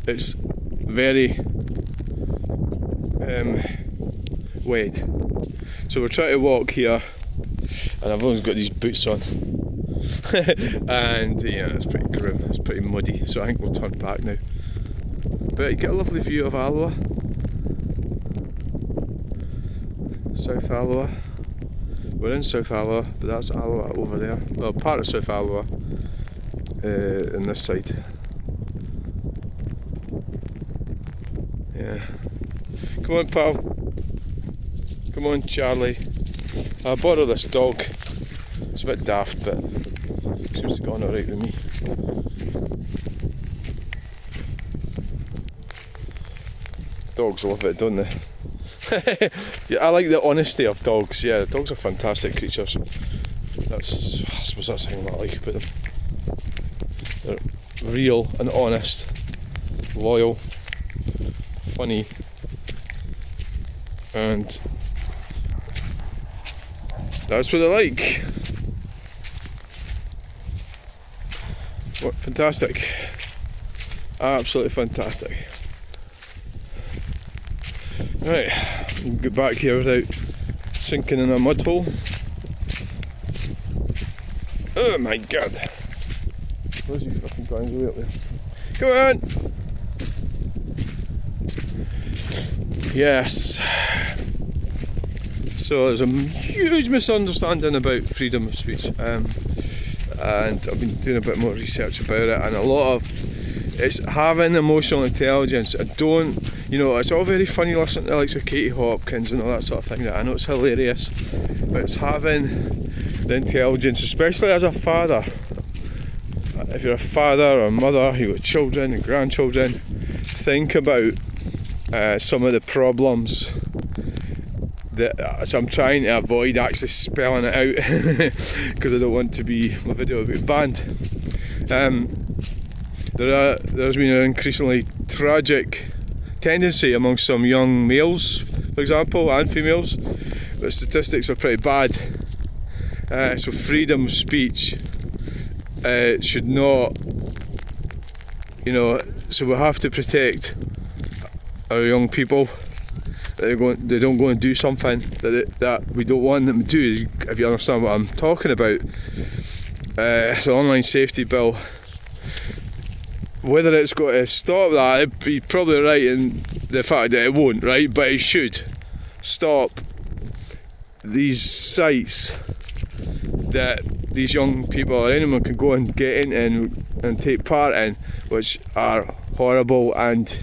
it's very wet. So we're trying to walk here, and I've always got these boots on. And yeah, it's pretty grim, it's pretty muddy, so I think we'll turn back now. But you get a lovely view of Alloa, South Alloa. We're in South Alloa, but that's Alloa over there. Well, part of South Alloa in this side. Yeah. Come on, pal. Come on, Charlie. I'll borrow this dog. It's a bit daft, but seems to go on alright with me. Dogs love it, don't they? Yeah, I like the honesty of dogs. Yeah, dogs are fantastic creatures. I suppose that's the thing I like about them. They're real and honest, loyal, funny, and that's what they're like. What fantastic. Absolutely fantastic. Right, we'll get back here without sinking in a mud hole. Oh my god. Where's you fucking guys way up there? Come on! Yes. So there's a huge misunderstanding about freedom of speech. And I've been doing a bit more research about it, and a lot of it's having emotional intelligence. It's all very funny listening to like Katie Hopkins and all that sort of thing. I know it's hilarious, but it's having the intelligence, especially as a father. If you're a father or a mother, you've got children and grandchildren, think about some of the problems so I'm trying to avoid actually spelling it out because I don't want my video to be banned. There's been an increasingly tragic tendency amongst some young males, for example, and females. The statistics are pretty bad. So freedom of speech should not, so we have to protect our young people. They don't go and do something that we don't want them to do, if you understand what I'm talking about. It's an online safety bill. Whether it's got to stop that, you're probably right in the fact that it won't, right? But it should stop these sites that these young people or anyone can go and get in and take part in, which are horrible, and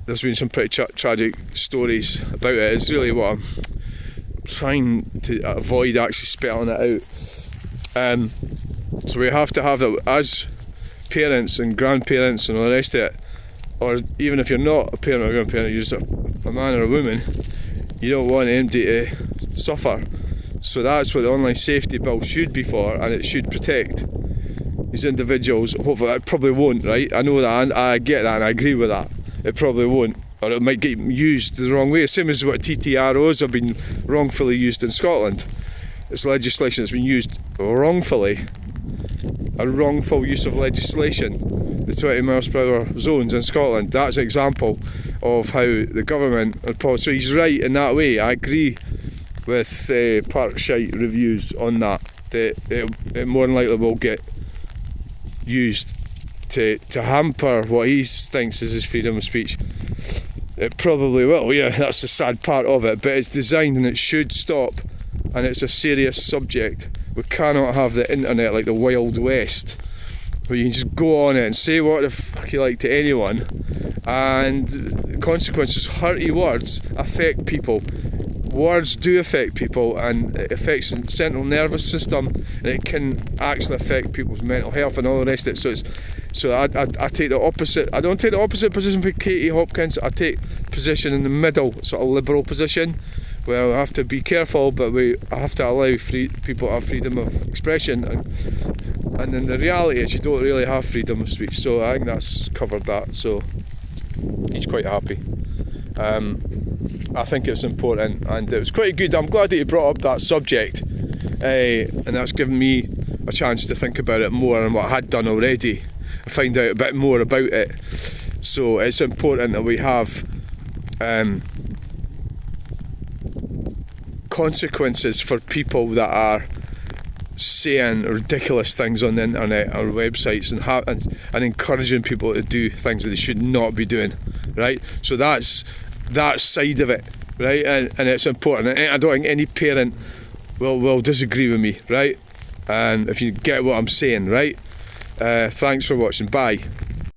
there's been some pretty tragic stories about it. It's really what I'm trying to avoid actually spelling it out. So we have to have that as parents and grandparents and all the rest of it, or even if you're not a parent or grandparent, you're just a man or a woman, you don't want anybody to suffer. So that's what the online safety bill should be for, and it should protect these individuals. Hopefully it probably won't, right? I know that, and I get that, and I agree with that. It probably won't, or it might get used the wrong way. Same as what TTROs have been wrongfully used in Scotland. It's legislation that's been used wrongfully. A wrongful use of legislation. The 20 miles per hour zones in Scotland. That's an example of how the government and policy. So he's right in that way. I agree with Parkshite reviews on that. It more than likely will get used to hamper what he thinks is his freedom of speech. It probably will, yeah, that's the sad part of it, but it's designed and it should stop, and it's a serious subject. We cannot have the internet like the Wild West, where you can just go on it and say what the fuck you like to anyone, and the consequences, hurty words affect people. Words do affect people, and it affects the central nervous system, and it can actually affect people's mental health and all the rest of it. So I take the opposite. I don't take the opposite position for Katie Hopkins. I take position in the middle, sort of liberal position, where we have to be careful, but I have to allow people to have freedom of expression, and then the reality is you don't really have freedom of speech. So I think that's covered that. So he's quite happy. I think it's important, and it was quite good. I'm glad that you brought up that subject, and that's given me a chance to think about it more than what I had done already. find out a bit more about it. So it's important that we have consequences for people that are saying ridiculous things on the internet or websites, and encouraging people to do things that they should not be doing, right? So that's that side of it, right? And it's important. I don't think any parent will disagree with me, right? And if you get what I'm saying, right? Thanks for watching. Bye.